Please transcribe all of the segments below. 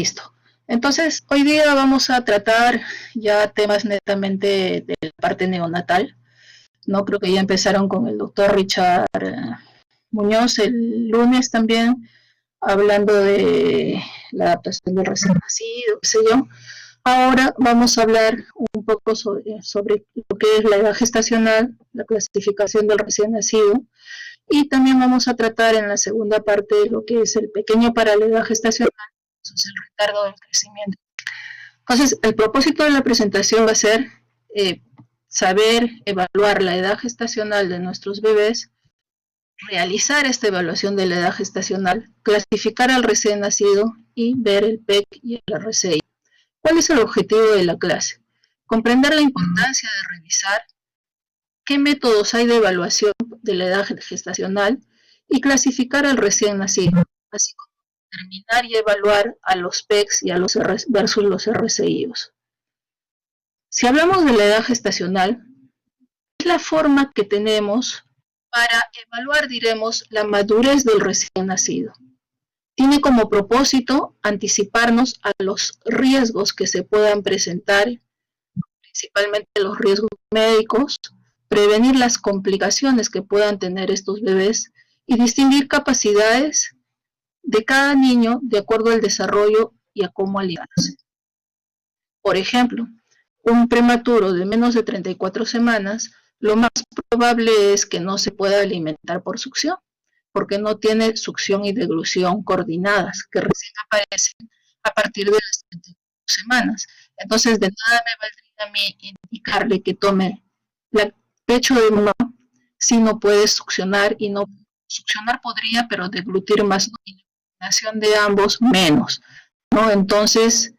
Listo. Entonces, hoy día vamos a tratar ya temas netamente de la parte neonatal. No creo que ya empezaron con el doctor Richard Muñoz el lunes también, hablando de la adaptación del recién nacido, qué sé yo. Ahora vamos a hablar un poco sobre lo que es la edad gestacional, la clasificación del recién nacido, y también vamos a tratar en la segunda parte lo que es el pequeño para la edad gestacional, eso es el retardo del crecimiento. Entonces, el propósito de la presentación va a ser saber evaluar la edad gestacional de nuestros bebés, realizar esta evaluación de la edad gestacional, clasificar al recién nacido y ver el PEC y el RCI. ¿Cuál es el objetivo de la clase? Comprender la importancia de revisar qué métodos hay de evaluación de la edad gestacional y clasificar al recién nacido, así como determinar y evaluar a los PECs y a los versus los RCIs. Si hablamos de la edad gestacional, es la forma que tenemos para evaluar, diremos, la madurez del recién nacido. Tiene como propósito anticiparnos a los riesgos que se puedan presentar, principalmente los riesgos médicos, prevenir las complicaciones que puedan tener estos bebés y distinguir capacidades de cada niño de acuerdo al desarrollo y a cómo alimentarse. Por ejemplo, un prematuro de menos de 34 semanas, lo más probable es que no se pueda alimentar por succión, porque no tiene succión y deglución coordinadas, que recién aparecen a partir de las 34 semanas. Entonces, de nada me valdría a mí indicarle que tome el pecho de mamá si no puede succionar, y no succionar podría, pero deglutir más, no, y la combinación de ambos menos, ¿no? Entonces,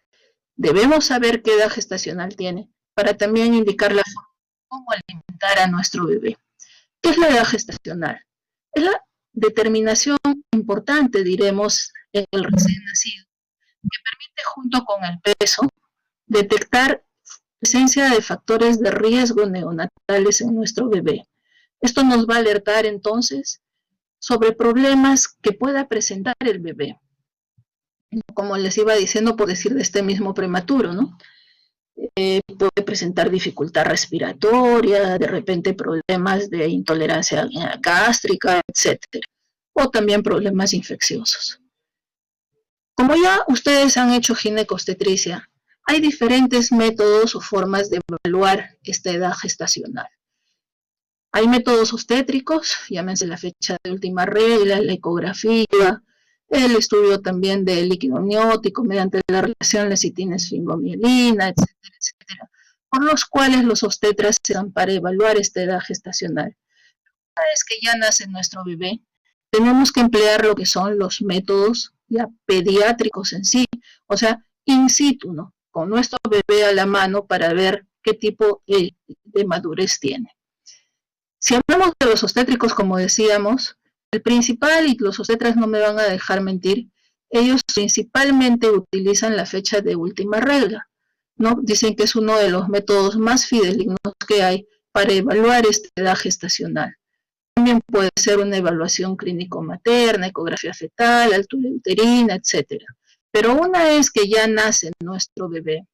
debemos saber qué edad gestacional tiene para también indicar la forma de cómo alimentar a nuestro bebé. ¿Qué es la edad gestacional? Es la determinación importante, diremos, en el recién nacido, que permite, junto con el peso, detectar presencia de factores de riesgo neonatales en nuestro bebé. Esto nos va a alertar entonces sobre problemas que pueda presentar el bebé. Como les iba diciendo, por decir de este mismo prematuro, ¿no? Puede presentar dificultad respiratoria, de repente problemas de intolerancia gástrica, etcétera, o también problemas infecciosos. Como ya ustedes han hecho ginecobstetricia, hay diferentes métodos o formas de evaluar esta edad gestacional. Hay métodos obstétricos, llámense la fecha de última regla, la ecografía, el estudio también del líquido amniótico mediante la relación lecitina-esfingomielina, etcétera, etcétera, por los cuales los obstetras se dan para evaluar esta edad gestacional. Una vez que ya nace nuestro bebé, tenemos que emplear lo que son los métodos ya pediátricos en sí, o sea, in situ, ¿no? Con nuestro bebé a la mano para ver qué tipo de madurez tiene. Si hablamos de los obstétricos, como decíamos, el principal, y los obstetras no me van a dejar mentir, ellos principalmente utilizan la fecha de última regla, ¿no? Dicen que es uno de los métodos más fidedignos que hay para evaluar esta edad gestacional. También puede ser una evaluación clínico-materna, ecografía fetal, altura uterina, etc. Pero una vez que ya nace nuestro bebé,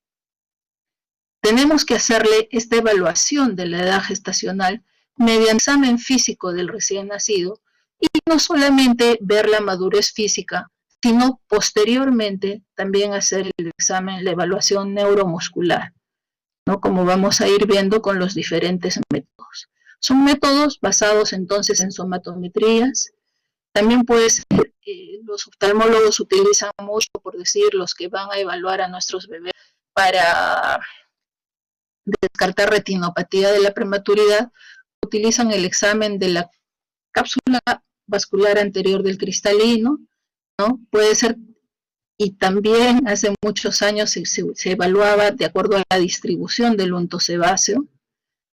tenemos que hacerle esta evaluación de la edad gestacional mediante examen físico del recién nacido, y no solamente ver la madurez física, sino posteriormente también hacer el examen, la evaluación neuromuscular, ¿no? Como vamos a ir viendo con los diferentes métodos. Son métodos basados entonces en somatometrías. También puede ser, los oftalmólogos utilizan mucho, por decir, los que van a evaluar a nuestros bebés para descartar retinopatía de la prematuridad, utilizan el examen de la cápsula vascular anterior del cristalino, ¿no? Puede ser, y también hace muchos años se evaluaba de acuerdo a la distribución del unto sebáceo,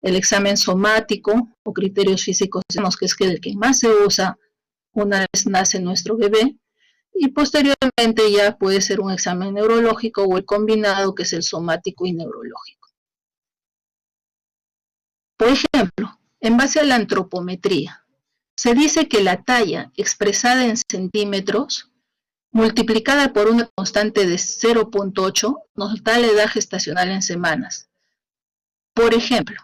el examen somático o criterios físicos, que es el que más se usa una vez nace nuestro bebé, y posteriormente ya puede ser un examen neurológico o el combinado, que es el somático y neurológico. Por ejemplo, en base a la antropometría, se dice que la talla expresada en centímetros multiplicada por una constante de 0,8, nos da la edad gestacional en semanas. Por ejemplo,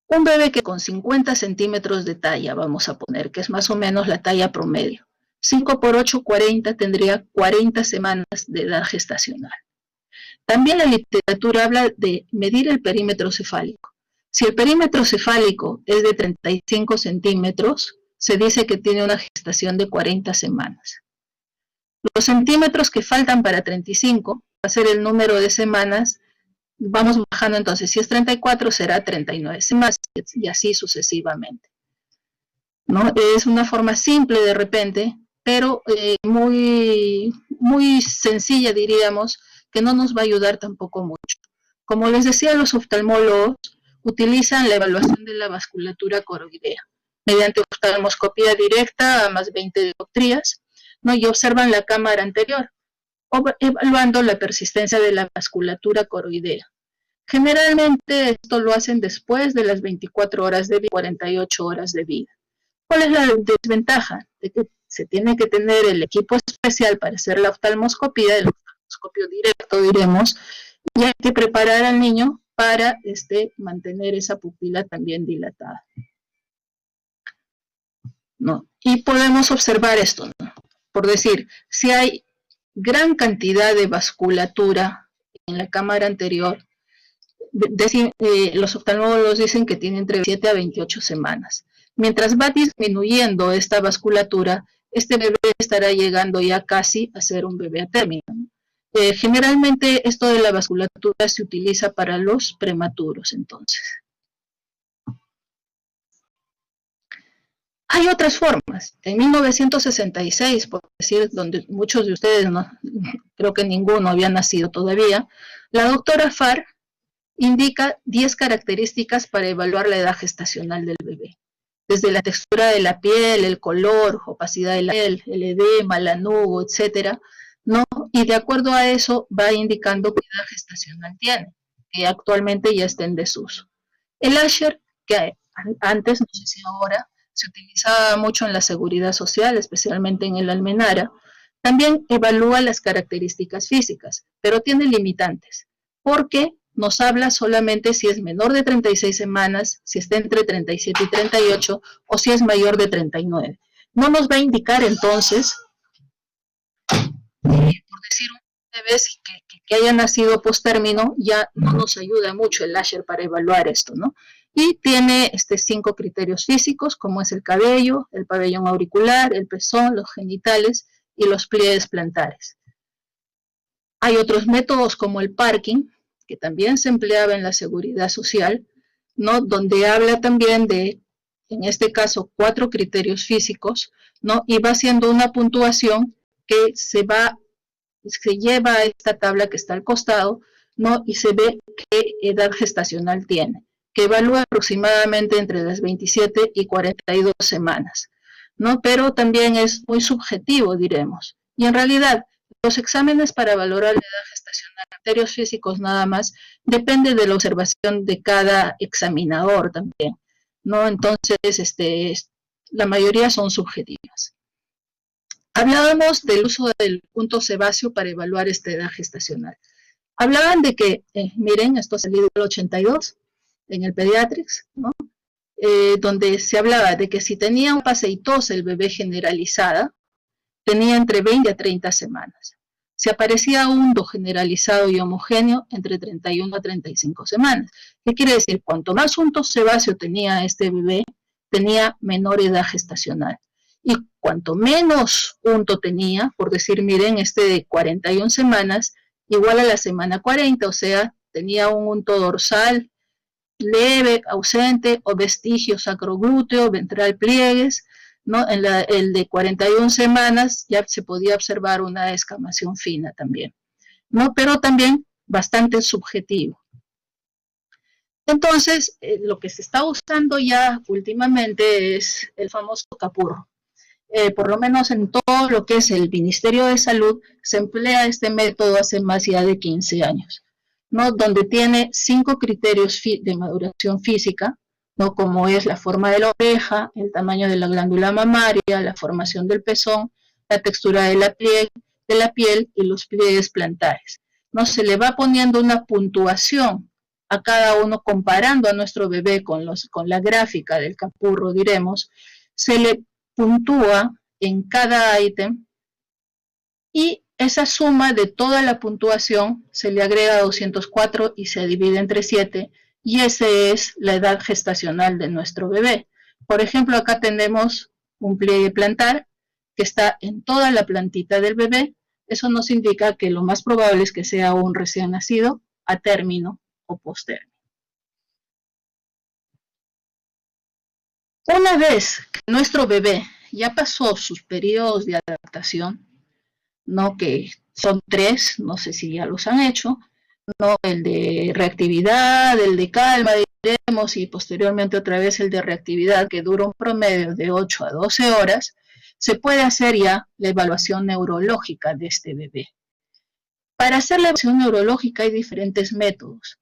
un bebé que con 50 centímetros de talla, vamos a poner, que es más o menos la talla promedio, 5 por 8, 40, tendría 40 semanas de edad gestacional. También la literatura habla de medir el perímetro cefálico. Si el perímetro cefálico es de 35 centímetros, se dice que tiene una gestación de 40 semanas. Los centímetros que faltan para 35 va a ser el número de semanas. Vamos bajando entonces, si es 34 será 39 semanas y así sucesivamente, ¿no? Es una forma simple de repente, pero muy sencilla, diríamos, que no nos va a ayudar tampoco mucho. Como les decía, los oftalmólogos utilizan la evaluación de la vasculatura coroidea mediante oftalmoscopía directa a más 20 dioptrías, ¿no? Y observan la cámara anterior, evaluando la persistencia de la vasculatura coroidea. Generalmente esto lo hacen después de las 24 horas de vida, 48 horas de vida. ¿Cuál es la desventaja? De que se tiene que tener el equipo especial para hacer la oftalmoscopía, el oftalmoscopio directo, diremos, y hay que preparar al niño para mantener esa pupila también dilatada, ¿no? Y podemos observar esto, ¿no? Por decir, si hay gran cantidad de vasculatura en la cámara anterior, los oftalmólogos dicen que tiene entre 7 a 28 semanas. Mientras va disminuyendo esta vasculatura, este bebé estará llegando ya casi a ser un bebé a término. Generalmente esto de la vasculatura se utiliza para los prematuros, entonces. Hay otras formas. En 1966, por decir, donde muchos de ustedes, no, creo que ninguno había nacido todavía, la doctora Farr indica 10 características para evaluar la edad gestacional del bebé. Desde la textura de la piel, el color, opacidad de la piel, el edema, lanugo, etcétera, ¿no? Y de acuerdo a eso va indicando qué edad gestacional tiene, que actualmente ya está en desuso. El Asher, que antes, no sé si ahora, se utilizaba mucho en la seguridad social, especialmente en el Almenara, también evalúa las características físicas, pero tiene limitantes, porque nos habla solamente si es menor de 36 semanas, si está entre 37 y 38, o si es mayor de 39. No nos va a indicar entonces, por decir, bebés que haya nacido postérmino, ya no nos ayuda mucho el Asher para evaluar esto, ¿no? Y tiene 5 criterios físicos, como es el cabello, el pabellón auricular, el pezón, los genitales y los pliegues plantares. Hay otros métodos como el Parkin, que también se empleaba en la seguridad social, ¿no? Donde habla también de, en este caso, 4 criterios físicos, ¿no? Y va haciendo una puntuación que se lleva a esta tabla que está al costado, ¿no? Y se ve qué edad gestacional tiene, que evalúa aproximadamente entre las 27 y 42 semanas, ¿no? Pero también es muy subjetivo, diremos. Y en realidad, los exámenes para valorar la edad gestacional, criterios físicos nada más, depende de la observación de cada examinador también, ¿no? Entonces, la mayoría son subjetivas. Hablábamos del uso del punto sebáceo para evaluar esta edad gestacional. Hablaban de que, miren, esto ha salido del 82, en el Pediatrics, ¿no? Donde se hablaba de que si tenía un paseitosa el bebé generalizada, tenía entre 20 a 30 semanas. Si aparecía hundo generalizado y homogéneo, entre 31 a 35 semanas. ¿Qué quiere decir? Cuanto más unto sebáceo tenía este bebé, tenía menor edad gestacional. Y cuanto menos unto tenía, por decir, miren, de 41 semanas, igual a la semana 40, o sea, tenía un unto dorsal leve, ausente, o vestigio sacroglúteo, ventral pliegues, ¿no? El de 41 semanas ya se podía observar una descamación fina también, ¿no? Pero también bastante subjetivo. Entonces, lo que se está usando ya últimamente es el famoso capurro. Por lo menos en todo lo que es el Ministerio de Salud, se emplea este método hace más ya de 15 años, ¿no? Donde tiene 5 criterios de maduración física, ¿no? Como es la forma de la oreja, el tamaño de la glándula mamaria, la formación del pezón, la textura de la piel y los pliegues plantares. ¿No? Se le va poniendo una puntuación a cada uno, comparando a nuestro bebé con la gráfica del capurro, diremos, se le puntúa en cada ítem y esa suma de toda la puntuación se le agrega 204 y se divide entre 7, y esa es la edad gestacional de nuestro bebé. Por ejemplo, acá tenemos un pliegue plantar que está en toda la plantita del bebé. Eso nos indica que lo más probable es que sea un recién nacido a término o postérmino. Una vez que nuestro bebé ya pasó sus periodos de adaptación, ¿no? Que son 3, no sé si ya los han hecho, ¿no? El de reactividad, el de calma, diremos, y posteriormente otra vez el de reactividad, que dura un promedio de 8 a 12 horas, se puede hacer ya la evaluación neurológica de este bebé. Para hacer la evaluación neurológica hay diferentes métodos.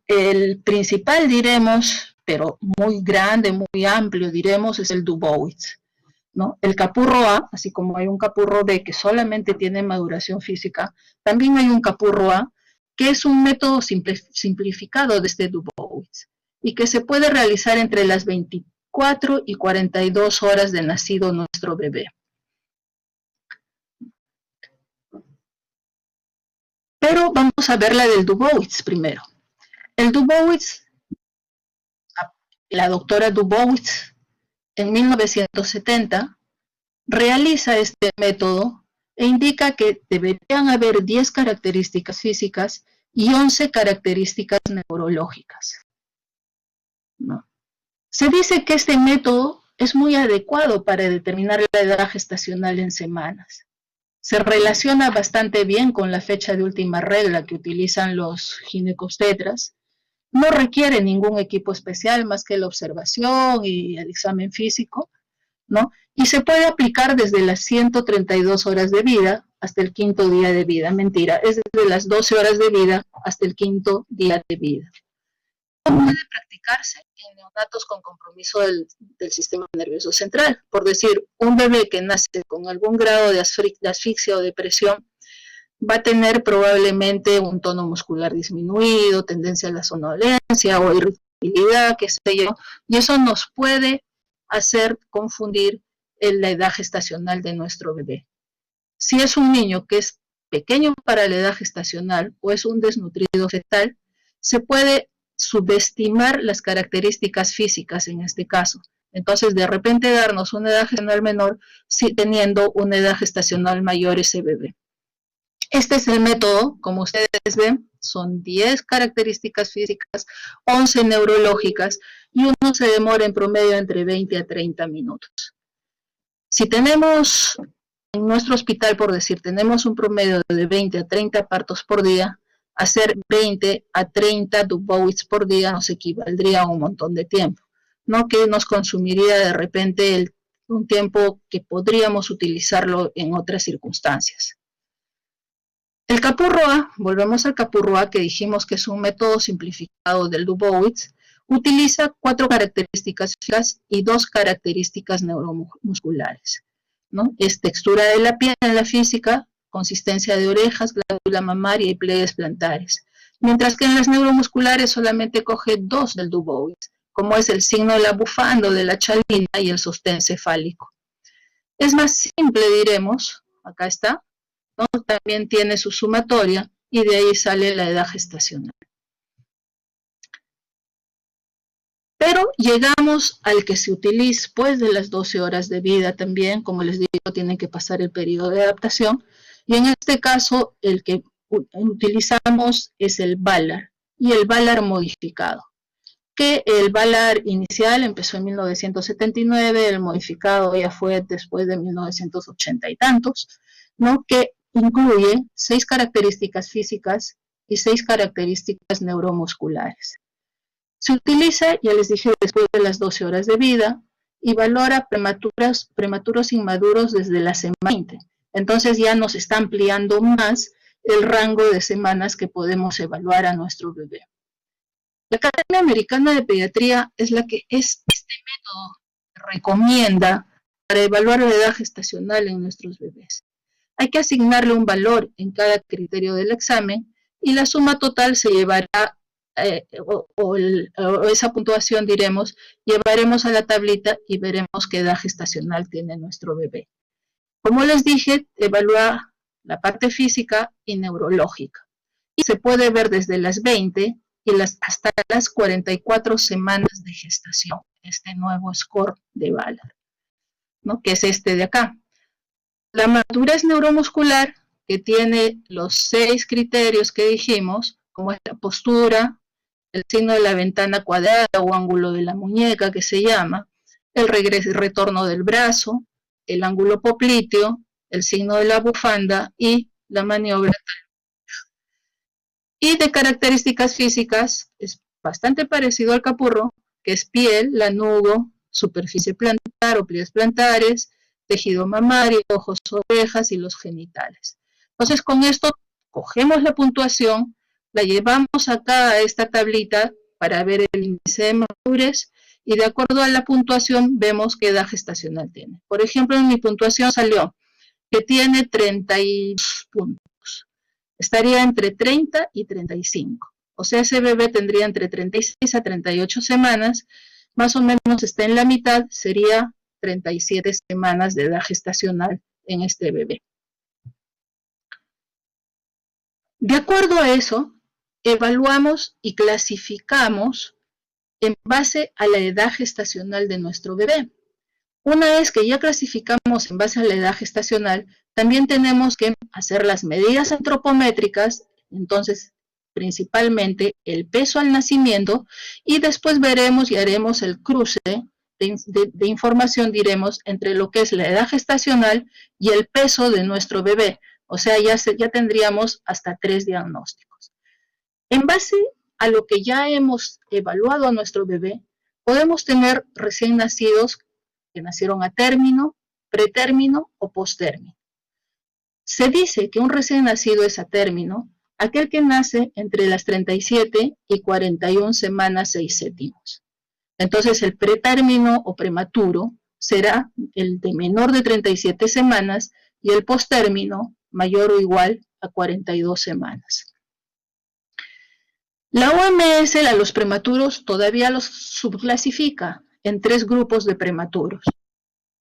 El principal, diremos, pero muy grande, muy amplio, diremos, es el Dubowitz, ¿no? El capurro A, así como hay un capurro B que solamente tiene maduración física, también hay un capurro A que es un método simplificado de este Dubowitz y que se puede realizar entre las 24 y 42 horas de nacido nuestro bebé. Pero vamos a ver la del Dubowitz primero. El Dubowitz, la doctora Dubowitz, en 1970, realiza este método e indica que deberían haber 10 características físicas y 11 características neurológicas, ¿no? Se dice que este método es muy adecuado para determinar la edad gestacional en semanas. Se relaciona bastante bien con la fecha de última regla que utilizan los ginecobstetras. No requiere ningún equipo especial más que la observación y el examen físico, ¿no? Y se puede aplicar desde las 132 horas de vida hasta el 5.º día de vida. Mentira, es desde las 12 horas de vida hasta el 5.º día de vida. Puede practicarse en neonatos con compromiso del sistema nervioso central. Por decir, un bebé que nace con algún grado de asfixia o depresión va a tener probablemente un tono muscular disminuido, tendencia a la somnolencia o irritabilidad, qué sé yo, y eso nos puede hacer confundir la edad gestacional de nuestro bebé. Si es un niño que es pequeño para la edad gestacional o es un desnutrido fetal, se puede subestimar las características físicas en este caso. Entonces, de repente darnos una edad gestacional menor, si teniendo una edad gestacional mayor ese bebé. Este es el método, como ustedes ven, son 10 características físicas, 11 neurológicas, y uno se demora en promedio entre 20 a 30 minutos. Si tenemos en nuestro hospital, por decir, tenemos un promedio de 20 a 30 partos por día, hacer 20 a 30 Dubowitz por día nos equivaldría a un montón de tiempo, ¿no? Que nos consumiría de repente un tiempo que podríamos utilizarlo en otras circunstancias. El capurro A, volvemos al capurro A que dijimos que es un método simplificado del Dubowitz, utiliza 4 características físicas y 2 características neuromusculares, ¿no? Es textura de la piel en la física, consistencia de orejas, glándula mamaria y pliegues plantares. Mientras que en las neuromusculares solamente coge 2 del Dubowitz, como es el signo de la bufanda o de la chalina y el sostén cefálico. Es más simple, diremos, acá está, ¿no? También tiene su sumatoria y de ahí sale la edad gestacional. Pero llegamos al que se utiliza después de las 12 horas de vida también, como les digo, tienen que pasar el periodo de adaptación, y en este caso el que utilizamos es el VALAR, y el VALAR modificado, que el VALAR inicial empezó en 1979, el modificado ya fue después de 1980 y tantos, ¿no? Que incluye 6 características físicas y 6 características neuromusculares. Se utiliza, ya les dije, después de las 12 horas de vida y valora prematuros inmaduros desde la semana 20. Entonces ya nos está ampliando más el rango de semanas que podemos evaluar a nuestro bebé. La Academia Americana de Pediatría es la que este método recomienda para evaluar la edad gestacional en nuestros bebés. Hay que asignarle un valor en cada criterio del examen y la suma total se llevará, o esa puntuación diremos, llevaremos a la tablita y veremos qué edad gestacional tiene nuestro bebé. Como les dije, evalúa la parte física y neurológica. Y se puede ver desde las 20 hasta las 44 semanas de gestación, este nuevo score de Ballard, ¿no? Que es este de acá. La madurez neuromuscular, que tiene los 6 criterios que dijimos, como es la postura, el signo de la ventana cuadrada o ángulo de la muñeca, que se llama, el regreso y retorno del brazo, el ángulo popliteo, el signo de la bufanda y la maniobra. Y de características físicas, es bastante parecido al capurro, que es piel, lanudo, superficie plantar o pliegues plantares, tejido mamario, ojos, orejas y los genitales. Entonces, con esto cogemos la puntuación, la llevamos acá a esta tablita para ver el índice de madurez y de acuerdo a la puntuación vemos qué edad gestacional tiene. Por ejemplo, en mi puntuación salió que tiene 32 puntos. Estaría entre 30 y 35. O sea, ese bebé tendría entre 36 a 38 semanas, más o menos está en la mitad, sería 37 semanas de edad gestacional en este bebé. De acuerdo a eso, evaluamos y clasificamos en base a la edad gestacional de nuestro bebé. Una vez que ya clasificamos en base a la edad gestacional, también tenemos que hacer las medidas antropométricas, entonces principalmente el peso al nacimiento, y después veremos y haremos el cruce de información, diremos, entre lo que es la edad gestacional y el peso de nuestro bebé. O sea, ya tendríamos hasta 3 diagnósticos. En base a lo que ya hemos evaluado a nuestro bebé, podemos tener recién nacidos que nacieron a término, pretérmino o postérmino. Se dice que un recién nacido es a término aquel que nace entre las 37 y 41 semanas 6 séptimos. Entonces el pretérmino o prematuro será el de menor de 37 semanas y el postérmino mayor o igual a 42 semanas. La OMS a los prematuros todavía los subclasifica en 3 grupos de prematuros.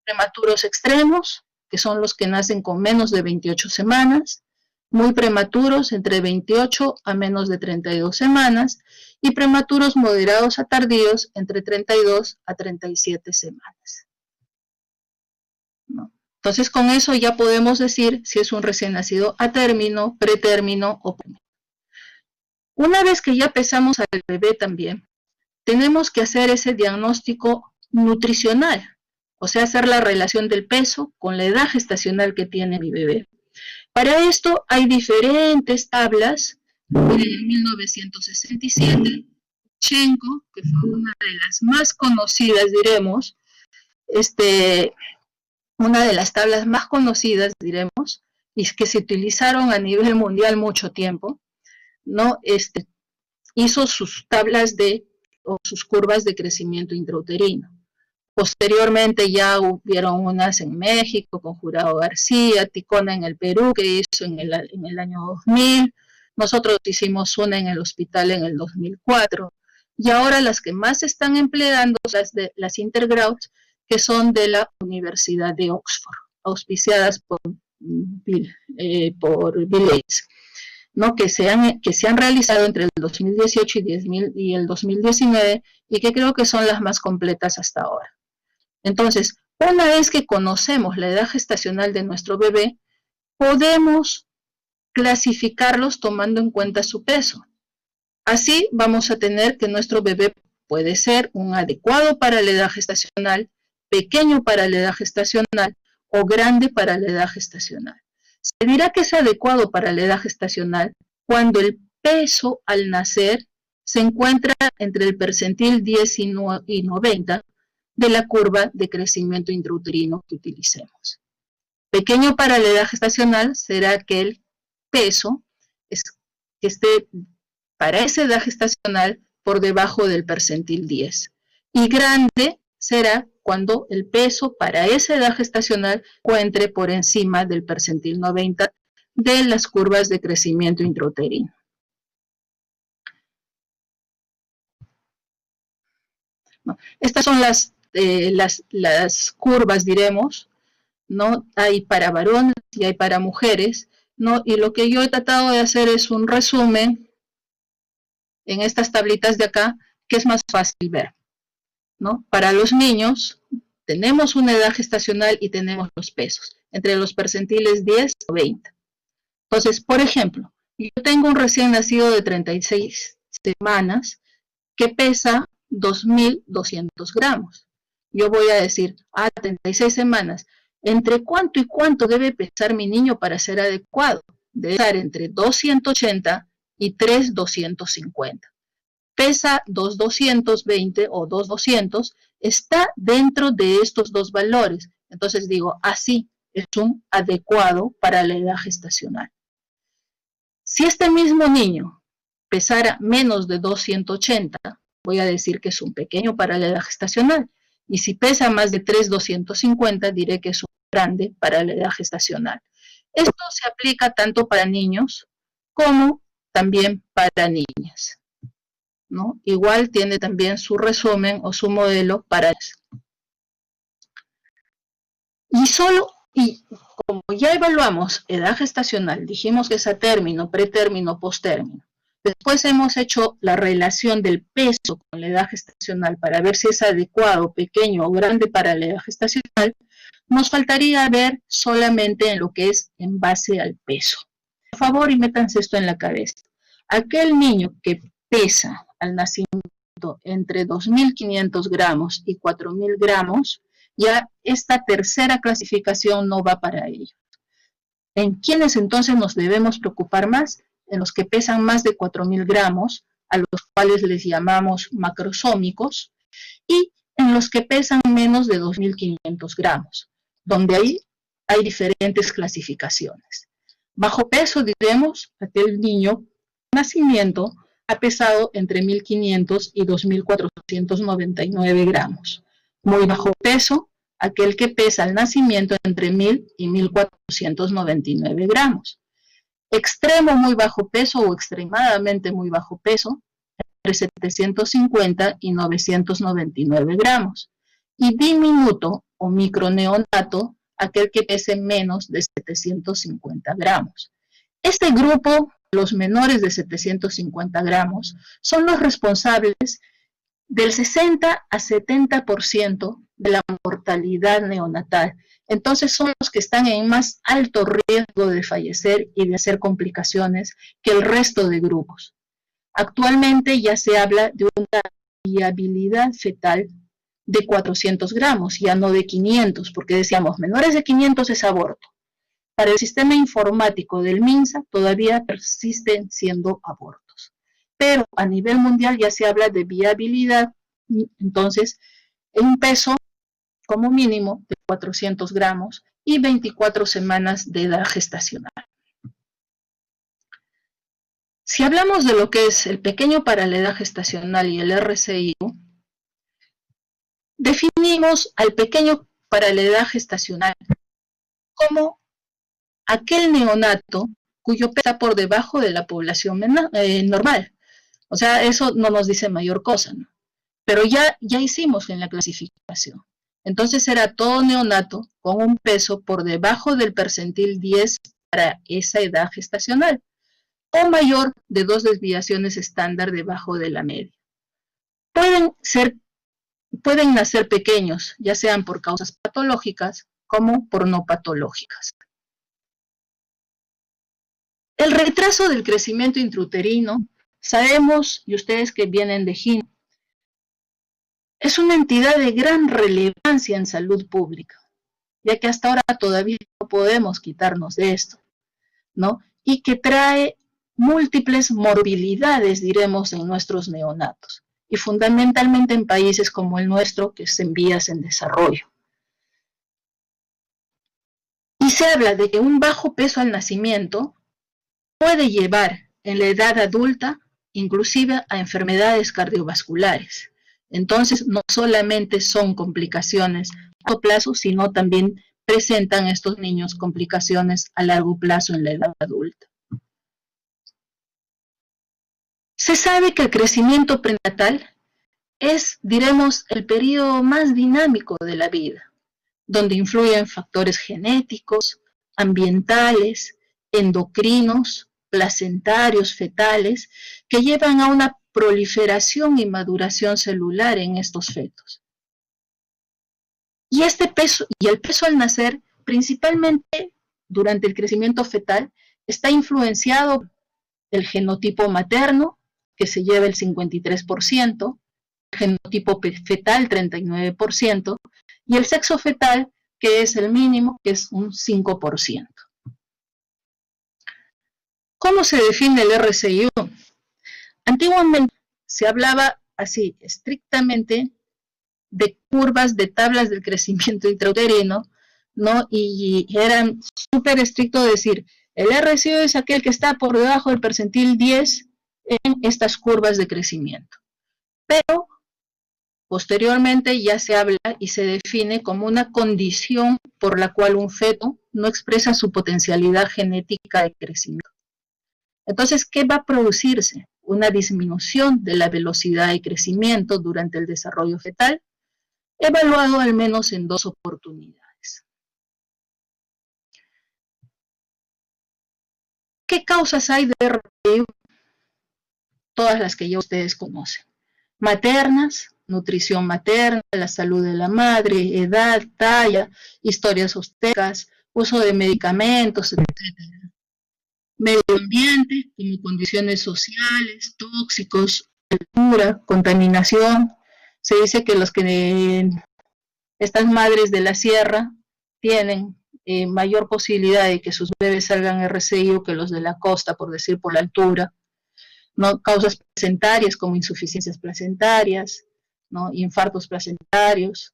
Prematuros extremos, que son los que nacen con menos de 28 semanas, muy prematuros, entre 28 a menos de 32 semanas, y prematuros moderados a tardíos, entre 32 a 37 semanas. ¿No? Entonces, con eso ya podemos decir si es un recién nacido a término, pretérmino o postérmino. Una vez que ya pesamos al bebé también, tenemos que hacer ese diagnóstico nutricional, o sea, hacer la relación del peso con la edad gestacional que tiene mi bebé. Para esto hay diferentes tablas. En 1967, Chenko, que fue una de las más conocidas, diremos, una de las tablas más conocidas, diremos, y que se utilizaron a nivel mundial mucho tiempo, ¿no? Hizo sus tablas o sus curvas de crecimiento intrauterino. Posteriormente ya hubieron unas en México con Jurado García, Ticona en el Perú, que hizo en el año 2000. Nosotros hicimos una en el hospital en el 2004. Y ahora las que más se están empleando son las Intergrowths, que son de la Universidad de Oxford, auspiciadas por Bill Gates, ¿no? que se han realizado entre el 2018 y el 2019 y que creo que son las más completas hasta ahora. Entonces, una vez que conocemos la edad gestacional de nuestro bebé, podemos clasificarlos tomando en cuenta su peso. Así vamos a tener que nuestro bebé puede ser un adecuado para la edad gestacional, pequeño para la edad gestacional o grande para la edad gestacional. Se dirá que es adecuado para la edad gestacional cuando el peso al nacer se encuentra entre el percentil 10 y 90 de la curva de crecimiento intrauterino que utilicemos. Pequeño para la edad gestacional será aquel peso que esté para esa edad gestacional por debajo del percentil 10. Y grande será cuando el peso para esa edad gestacional encuentre por encima del percentil 90 de las curvas de crecimiento intrauterino. Estas son las curvas, diremos, ¿no? Hay para varones y hay para mujeres, ¿no? Y lo que yo he tratado de hacer es un resumen en estas tablitas de acá, que es más fácil ver, ¿no? Para los niños tenemos una edad gestacional y tenemos los pesos, entre los percentiles 10 o 20. Entonces, por ejemplo, yo tengo un recién nacido de 36 semanas que pesa 2.200 gramos. Yo voy a decir, 36 semanas, ¿entre cuánto y cuánto debe pesar mi niño para ser adecuado? Debe estar entre 280 y 3.250. Pesa 2.220 o 2.200, está dentro de estos dos valores. Entonces digo, así es un adecuado para la edad gestacional. Si este mismo niño pesara menos de 280, voy a decir que es un pequeño para la edad gestacional. Y si pesa más de 3.250, diré que es un grande para la edad gestacional. Esto se aplica tanto para niños como también para niñas, ¿no? Igual tiene también su resumen o su modelo para eso. Y como ya evaluamos edad gestacional, dijimos que es a término, pretérmino, postérmino. Después hemos hecho la relación del peso con la edad gestacional para ver si es adecuado, pequeño o grande para la edad gestacional. Nos faltaría ver solamente en lo que es en base al peso. Por favor, y métanse esto en la cabeza. Aquel niño que pesa al nacimiento entre 2.500 gramos y 4.000 gramos, ya esta tercera clasificación no va para ello. ¿En quiénes entonces nos debemos preocupar más? En los que pesan más de 4.000 gramos, a los cuales les llamamos macrosómicos, y en los que pesan menos de 2.500 gramos, donde ahí hay diferentes clasificaciones. Bajo peso, diremos, aquel niño nacimiento ha pesado entre 1.500 y 2.499 gramos. Muy bajo peso, aquel que pesa al nacimiento entre 1.000 y 1.499 gramos. Extremo muy bajo peso o extremadamente muy bajo peso, entre 750 y 999 gramos. Y diminuto o microneonato, aquel que pese menos de 750 gramos. Este grupo, los menores de 750 gramos, son los responsables del 60 a 70% de la mortalidad neonatal. Entonces son los que están en más alto riesgo de fallecer y de hacer complicaciones que el resto de grupos. Actualmente ya se habla de una viabilidad fetal de 400 gramos, ya no de 500, porque decíamos, menores de 500 es aborto. Para el sistema informático del MINSA todavía persisten siendo abortos. Pero a nivel mundial ya se habla de viabilidad, entonces, en un peso como mínimo de 400 gramos y 24 semanas de edad gestacional. Si hablamos de lo que es el pequeño para la edad gestacional y el RCIU, definimos al pequeño para la edad gestacional como aquel neonato cuyo peso está por debajo de la población normal. O sea, eso no nos dice mayor cosa, ¿no? Pero ya hicimos en la clasificación. Entonces era todo neonato con un peso por debajo del percentil 10 para esa edad gestacional, o mayor de 2 desviaciones estándar debajo de la media. Pueden nacer pequeños, ya sean por causas patológicas como por no patológicas. El retraso del crecimiento intrauterino, sabemos, y ustedes que vienen de GIN, es una entidad de gran relevancia en salud pública, ya que hasta ahora todavía no podemos quitarnos de esto, ¿no? Y que trae múltiples morbilidades, diremos, en nuestros neonatos, y fundamentalmente en países como el nuestro, que es en vías en desarrollo. Y se habla de que un bajo peso al nacimiento puede llevar en la edad adulta inclusive a enfermedades cardiovasculares. Entonces, no solamente son complicaciones a corto plazo, sino también presentan estos niños complicaciones a largo plazo en la edad adulta. Se sabe que el crecimiento prenatal es, diremos, el periodo más dinámico de la vida, donde influyen factores genéticos, ambientales, endocrinos, placentarios, fetales, que llevan a una proliferación y maduración celular en estos fetos. Y el peso al nacer, principalmente durante el crecimiento fetal, está influenciado por el genotipo materno, que se lleva el 53%, el genotipo fetal 39%, y el sexo fetal, que es el mínimo, que es un 5%. ¿Cómo se define el RCIO? Antiguamente se hablaba así, estrictamente, de curvas, de tablas del crecimiento intrauterino, ¿no? Y eran súper estricto decir, el RCIO es aquel que está por debajo del percentil 10 en estas curvas de crecimiento. Pero posteriormente ya se habla y se define como una condición por la cual un feto no expresa su potencialidad genética de crecimiento. Entonces, ¿qué va a producirse? Una disminución de la velocidad de crecimiento durante el desarrollo fetal, evaluado al menos en 2 oportunidades. ¿Qué causas hay de RCIO? Todas las que ya ustedes conocen. Maternas, nutrición materna, la salud de la madre, edad, talla, historias obstétricas, uso de medicamentos, etc. Medio ambiente, como condiciones sociales, tóxicos, altura, contaminación. Se dice que estas madres de la sierra tienen mayor posibilidad de que sus bebés salgan RCIO que los de la costa, por decir, por la altura. ¿No? Causas placentarias como insuficiencias placentarias, ¿no? Infartos placentarios,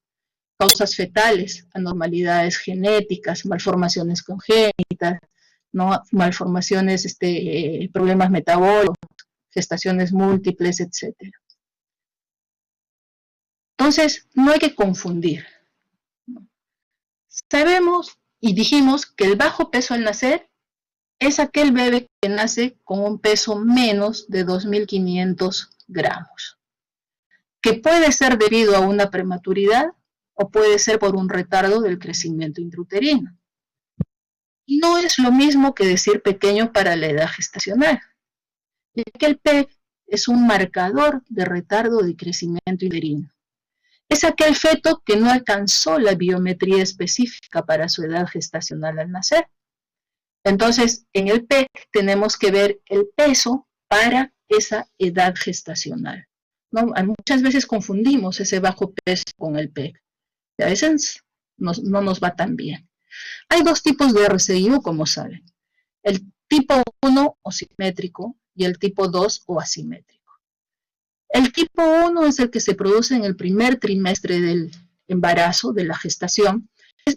causas fetales, anormalidades genéticas, malformaciones congénitas, ¿no? Malformaciones, problemas metabólicos, gestaciones múltiples, etc. Entonces, no hay que confundir. Sabemos y dijimos que el bajo peso al nacer es aquel bebé que nace con un peso menos de 2.500 gramos, que puede ser debido a una prematuridad o puede ser por un retardo del crecimiento intrauterino. Y no es lo mismo que decir pequeño para la edad gestacional, ya que el PEG es un marcador de retardo de crecimiento uterino. Es aquel feto que no alcanzó la biometría específica para su edad gestacional al nacer. Entonces, en el PEG tenemos que ver el peso para esa edad gestacional, ¿no? Muchas veces confundimos ese bajo peso con el PEG. Y a veces no nos va tan bien. Hay 2 tipos de RCIO, como saben. El tipo 1 o simétrico y el tipo 2 o asimétrico. El tipo 1 es el que se produce en el primer trimestre del embarazo, de la gestación,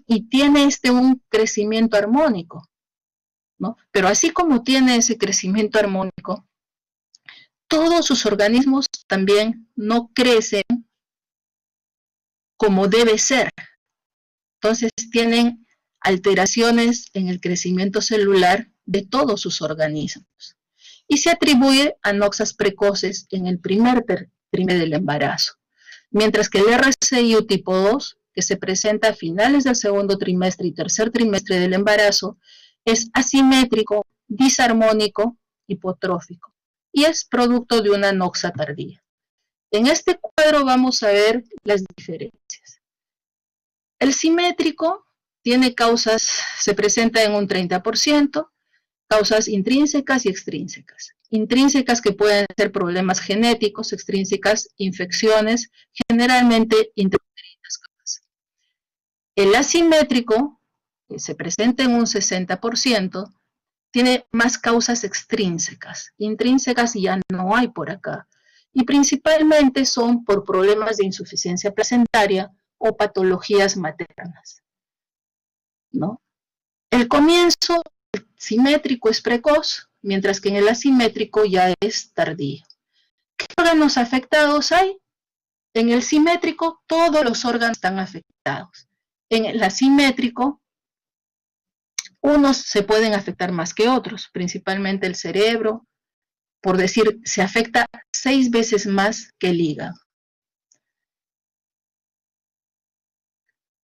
y tiene un crecimiento armónico, ¿no? Pero así como tiene ese crecimiento armónico, todos sus organismos también no crecen como debe ser. Entonces tienen alteraciones en el crecimiento celular de todos sus organismos. Y se atribuye a noxas precoces en el primer trimestre del embarazo. Mientras que el RCIO tipo 2, que se presenta a finales del segundo trimestre y tercer trimestre del embarazo, es asimétrico, disarmónico, hipotrófico, y es producto de una noxa tardía. En este cuadro vamos a ver las diferencias. El simétrico tiene causas, se presenta en un 30%, causas intrínsecas y extrínsecas. Intrínsecas que pueden ser problemas genéticos, extrínsecas, infecciones, generalmente intrauterinas. El asimétrico, que se presenta en un 60%, tiene más causas extrínsecas. Intrínsecas ya no hay por acá. Y principalmente son por problemas de insuficiencia placentaria o patologías maternas, ¿no? El comienzo simétrico es precoz, mientras que en el asimétrico ya es tardío. ¿Qué órganos afectados hay? En el simétrico, todos los órganos están afectados. En el asimétrico, unos se pueden afectar más que otros, principalmente el cerebro, por decir, se afecta 6 veces más que el hígado.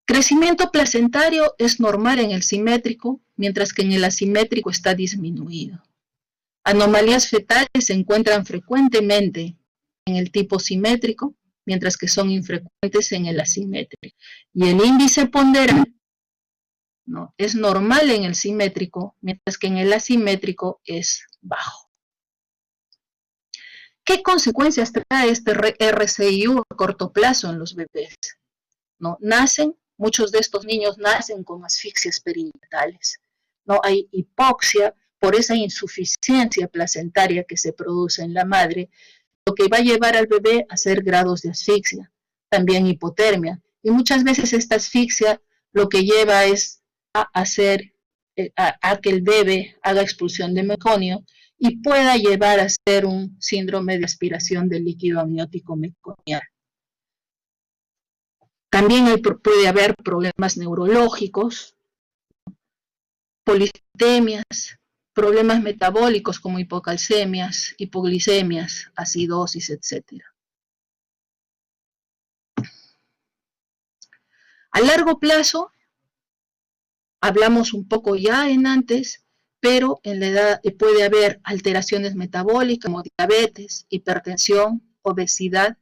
Crecimiento placentario es normal en el simétrico, mientras que en el asimétrico está disminuido. Anomalías fetales se encuentran frecuentemente en el tipo simétrico, mientras que son infrecuentes en el asimétrico. Y el índice ponderal, ¿no?, es normal en el simétrico, mientras que en el asimétrico es bajo. ¿Qué consecuencias trae este RCIU a corto plazo en los bebés? ¿No? Muchos de estos niños nacen con asfixias perinatales, ¿no? Hay hipoxia por esa insuficiencia placentaria que se produce en la madre, lo que va a llevar al bebé a hacer grados de asfixia, también hipotermia. Y muchas veces esta asfixia lo que lleva es a que el bebé haga expulsión de meconio y pueda llevar a ser un síndrome de aspiración del líquido amniótico meconial. También puede haber problemas neurológicos, polifitemias, problemas metabólicos como hipocalcemias, hipoglicemias, acidosis, etc. A largo plazo, hablamos un poco ya en antes, pero en la edad puede haber alteraciones metabólicas como diabetes, hipertensión, obesidad,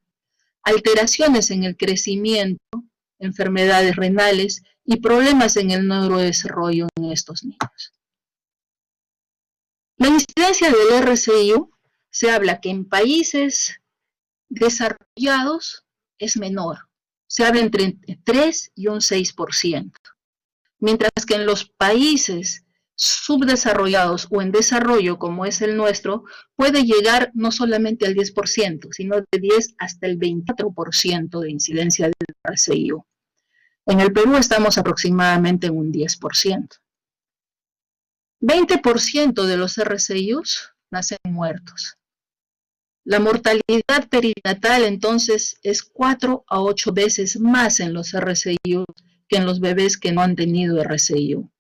alteraciones en el crecimiento, enfermedades renales y problemas en el neurodesarrollo en estos niños. La incidencia del RCIU se habla que en países desarrollados es menor, se habla entre 3 y un 6%, mientras que en los países subdesarrollados o en desarrollo como es el nuestro, puede llegar no solamente al 10%, sino de 10 hasta el 24% de incidencia del RCIU. En el Perú estamos aproximadamente en un 10%. 20% de los RCIUs nacen muertos. La mortalidad perinatal entonces es 4 a 8 veces más en los RCIUs que en los bebés que no han tenido RCIU.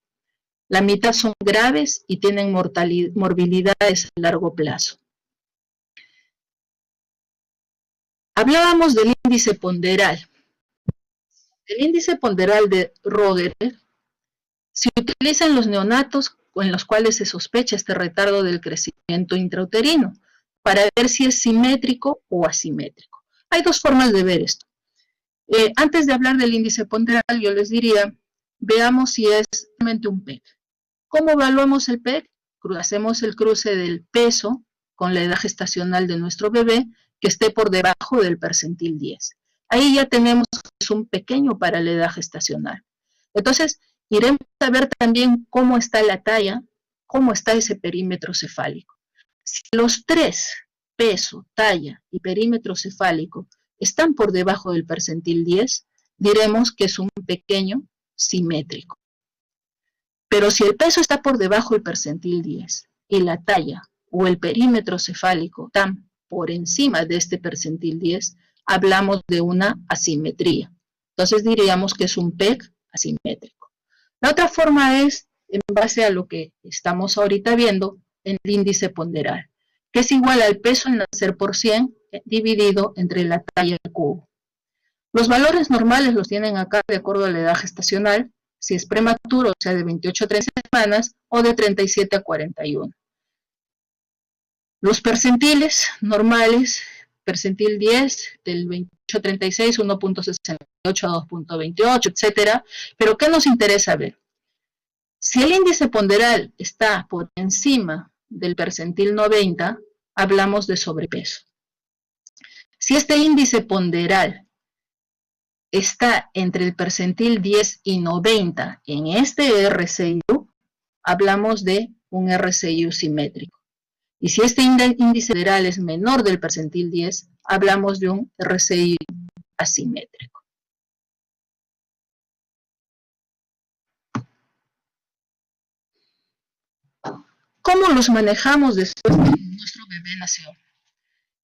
La mitad son graves y tienen morbilidades a largo plazo. Hablábamos del índice ponderal. El índice ponderal de Roederer se utiliza en los neonatos en los cuales se sospecha este retardo del crecimiento intrauterino, para ver si es simétrico o asimétrico. Hay dos formas de ver esto. Antes de hablar del índice ponderal, yo les diría, veamos si es realmente un PEG. ¿Cómo evaluamos el PEG? Hacemos el cruce del peso con la edad gestacional de nuestro bebé, que esté por debajo del percentil 10. Ahí ya tenemos un pequeño para la edad gestacional. Entonces, iremos a ver también cómo está la talla, cómo está ese perímetro cefálico. Si los tres, peso, talla y perímetro cefálico, están por debajo del percentil 10, diremos que es un pequeño simétrico. Pero si el peso está por debajo del percentil 10 y la talla o el perímetro cefálico están por encima de este percentil 10, hablamos de una asimetría. Entonces diríamos que es un PEG asimétrico. La otra forma es, en base a lo que estamos ahorita viendo, el índice ponderal, que es igual al peso en nacer por 100 dividido entre la talla al cubo. Los valores normales los tienen acá de acuerdo a la edad gestacional, si es prematuro, o sea, de 28 a 30 semanas, o de 37 a 41. Los percentiles normales, percentil 10, del 28 a 36, 1.68 a 2.28, etc. Pero ¿qué nos interesa ver? Si el índice ponderal está por encima del percentil 90, hablamos de sobrepeso. Si este índice ponderal está entre el percentil 10 y 90 en este RCIU, hablamos de un RCIU simétrico. Y si este índice ponderal es menor del percentil 10, hablamos de un RCIU asimétrico. ¿Cómo los manejamos después de que nuestro bebé nació?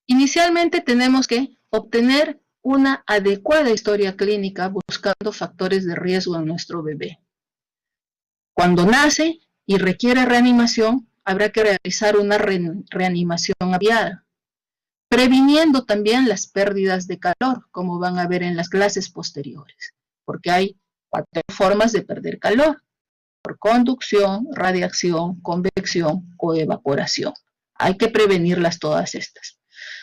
Inicialmente tenemos que obtener una adecuada historia clínica buscando factores de riesgo en nuestro bebé. Cuando nace y requiere reanimación, habrá que realizar una reanimación aviada, previniendo también las pérdidas de calor, como van a ver en las clases posteriores, porque hay 4 formas de perder calor: por conducción, radiación, convección o evaporación. Hay que prevenirlas todas estas.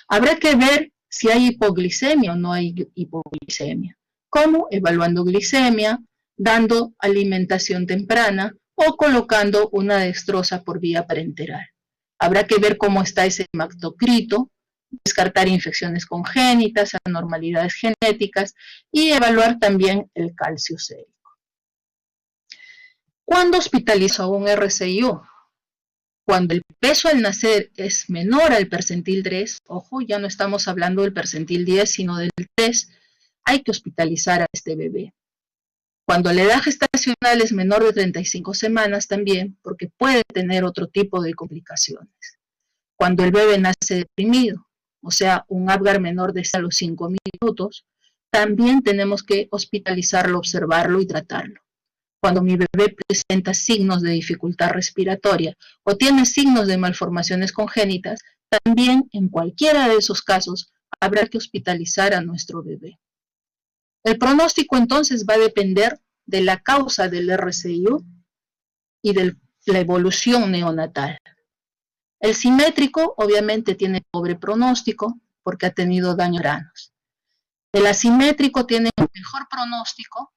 Habrá que ver si hay hipoglicemia o no hay hipoglicemia. ¿Cómo? Evaluando glicemia, dando alimentación temprana o colocando una dextrosa por vía parenteral. Habrá que ver cómo está ese hematocrito, descartar infecciones congénitas, anormalidades genéticas y evaluar también el calcio sérico. ¿Cuándo hospitalizo a un RCIO? Cuando el peso al nacer es menor al percentil 3, ojo, ya no estamos hablando del percentil 10, sino del 3, hay que hospitalizar a este bebé. Cuando la edad gestacional es menor de 35 semanas también, porque puede tener otro tipo de complicaciones. Cuando el bebé nace deprimido, o sea, un Apgar menor de a los 5 minutos, también tenemos que hospitalizarlo, observarlo y tratarlo. Cuando mi bebé presenta signos de dificultad respiratoria o tiene signos de malformaciones congénitas, también en cualquiera de esos casos habrá que hospitalizar a nuestro bebé. El pronóstico entonces va a depender de la causa del RCIU y de la evolución neonatal. El simétrico obviamente tiene pobre pronóstico porque ha tenido daños granos. El asimétrico tiene un mejor pronóstico,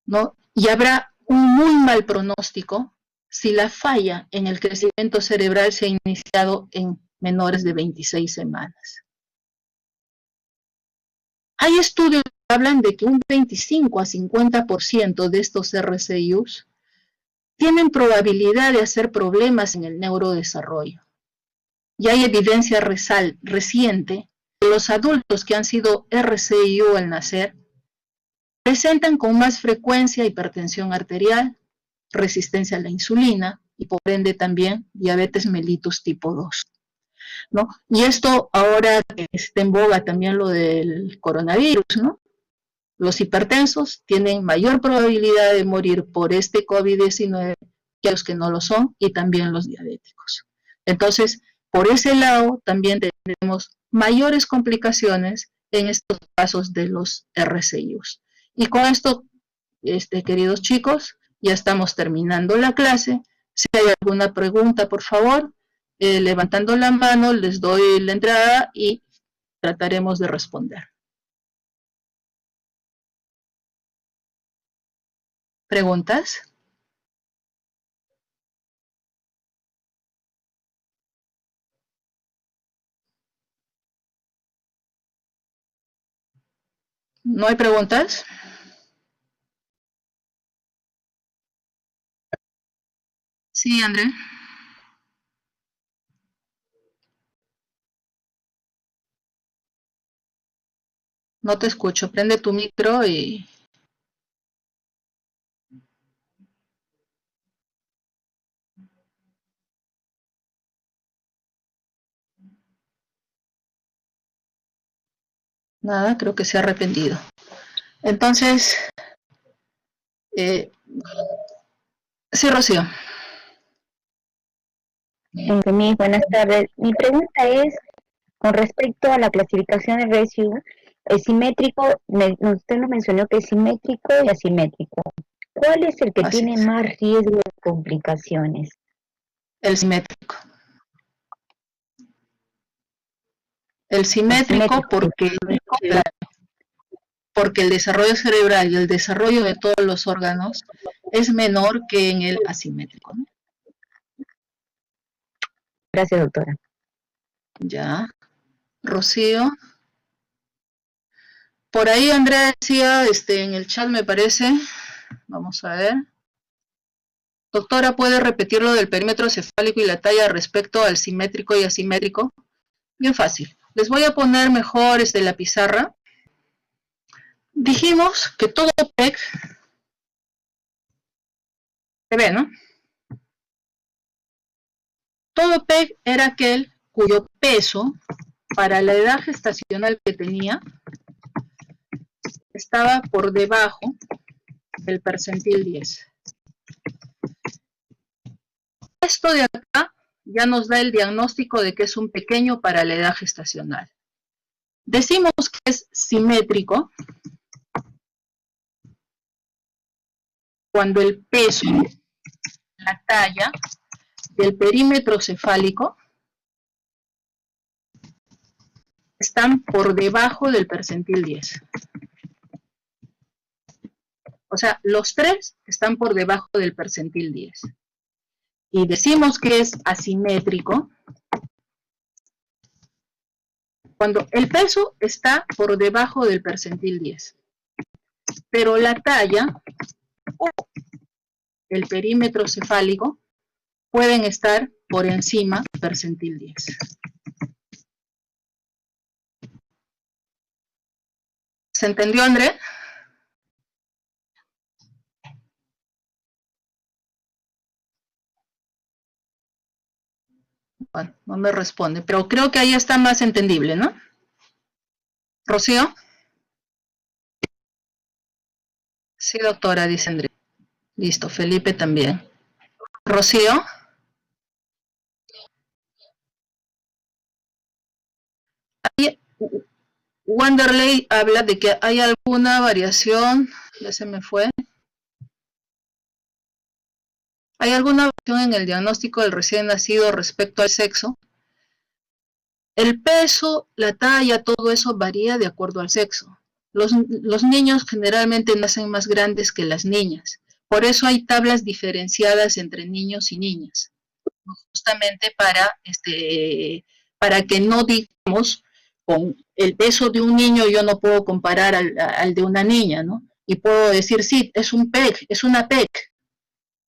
¿no? Y habrá un muy mal pronóstico si la falla en el crecimiento cerebral se ha iniciado en menores de 26 semanas. Hay estudios que hablan de que un 25 a 50% de estos RCIUs tienen probabilidad de hacer problemas en el neurodesarrollo. Y hay evidencia reciente que los adultos que han sido RCIU al nacer presentan con más frecuencia hipertensión arterial, resistencia a la insulina y por ende también diabetes mellitus tipo 2. ¿No? Y esto ahora que está en boga también lo del coronavirus, ¿no? Los hipertensos tienen mayor probabilidad de morir por este COVID-19 que los que no lo son, y también los diabéticos. Entonces, por ese lado también tenemos mayores complicaciones en estos casos de los RCIUs. Y con esto, queridos chicos, ya estamos terminando la clase. Si hay alguna pregunta, por favor, levantando la mano, les doy la entrada y trataremos de responder. ¿Preguntas? ¿No hay preguntas? Sí, André. No te escucho. Prende tu micro y... Nada, creo que se ha arrepentido. Entonces, sí, Rocío. Buenas tardes. Mi pregunta es con respecto a la clasificación de RCIU, el simétrico, usted nos mencionó que es simétrico y asimétrico. ¿Cuál es el que Así tiene es. más riesgo de complicaciones? El simétrico. El simétrico porque el desarrollo cerebral y el desarrollo de todos los órganos es menor que en el asimétrico, ¿no? Gracias, doctora. Ya. Rocío. Por ahí Andrea decía, en el chat me parece, vamos a ver. Doctora, ¿puede repetir lo del perímetro cefálico y la talla respecto al simétrico y asimétrico? Bien fácil. Les voy a poner mejor la pizarra. Dijimos que todo PEC se ve, ¿no? Todo PEC era aquel cuyo peso para la edad gestacional que tenía estaba por debajo del percentil 10. Esto de acá ya nos da el diagnóstico de que es un pequeño para la edad gestacional. Decimos que es simétrico cuando el peso, la talla del perímetro cefálico están por debajo del percentil 10. O sea, los tres están por debajo del percentil 10. Y decimos que es asimétrico cuando el peso está por debajo del percentil 10. Pero la talla o el perímetro cefálico pueden estar por encima del percentil 10. ¿Se entendió, André? Bueno, no me responde, pero creo que ahí está más entendible, ¿no? ¿Rocío? Sí, doctora, dice André. Listo, Felipe también. ¿Rocío? Ahí, Wanderley habla de que hay alguna variación, ya se me fue. ¿Hay alguna variación en el diagnóstico del recién nacido respecto al sexo? El peso, la talla, todo eso varía de acuerdo al sexo. Los niños generalmente nacen más grandes que las niñas. Por eso hay tablas diferenciadas entre niños y niñas. Justamente para que no digamos, con el peso de un niño yo no puedo comparar al de una niña, ¿no? Y puedo decir, sí, es un PEC, es una PEC,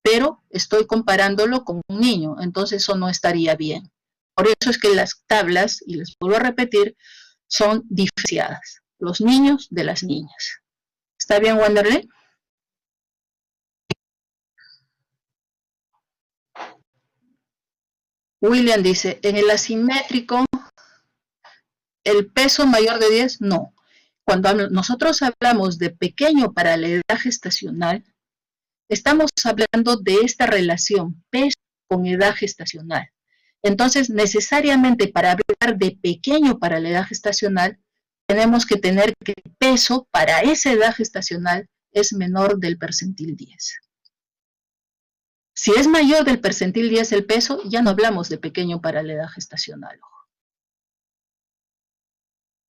pero estoy comparándolo con un niño, entonces eso no estaría bien. Por eso es que las tablas, y les vuelvo a repetir, son diferenciadas. Los niños de las niñas. ¿Está bien, Wanderley? William dice, en el asimétrico, el peso mayor de 10, no. Cuando nosotros hablamos de pequeño para la edad gestacional, estamos hablando de esta relación peso con edad gestacional. Entonces, necesariamente para hablar de pequeño para la edad gestacional, tenemos que tener que el peso para esa edad gestacional es menor del percentil 10. Si es mayor del percentil 10 el peso, ya no hablamos de pequeño para la edad gestacional.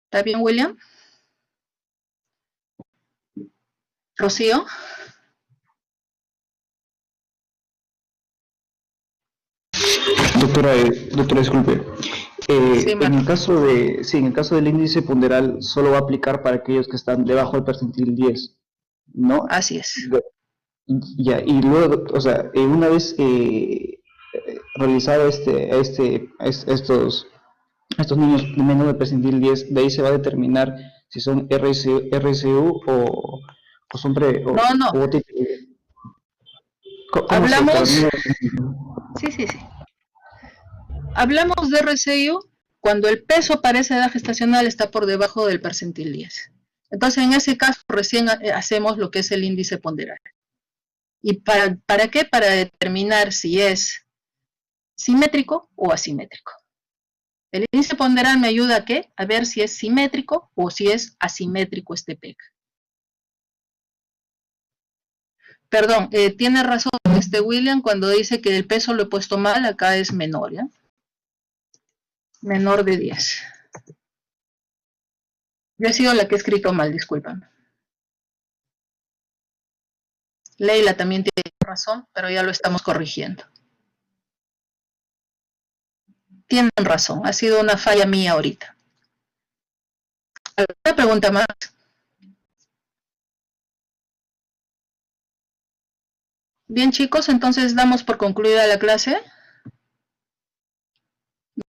¿Está bien, William? ¿Rocío? Doctora, disculpe. Sí, en el caso del índice ponderal solo va a aplicar para aquellos que están debajo del percentil 10, ¿no? así es. Ya, y luego, o sea, una vez realizado estos niños menos del percentil 10, de ahí se va a determinar si son RSU o son No. ¿Cómo Hablamos, sí. Hablamos de RCIU cuando el peso para esa edad gestacional está por debajo del percentil 10. Entonces, en ese caso, recién hacemos lo que es el índice ponderal. ¿Y para qué? Para determinar si es simétrico o asimétrico. El índice ponderal me ayuda a ¿qué? A ver si es simétrico o si es asimétrico este PEC. Perdón, tiene razón William cuando dice que el peso lo he puesto mal, acá es menor, ¿ya? Menor de 10. Yo he sido la que he escrito mal, discúlpame. Leila también tiene razón, pero ya lo estamos corrigiendo. Tienen razón, ha sido una falla mía ahorita. ¿Alguna pregunta más? Bien, chicos, entonces damos por concluida la clase.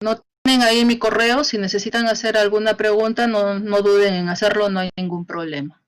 No tienen ahí mi correo, si necesitan hacer alguna pregunta, no duden en hacerlo, no hay ningún problema.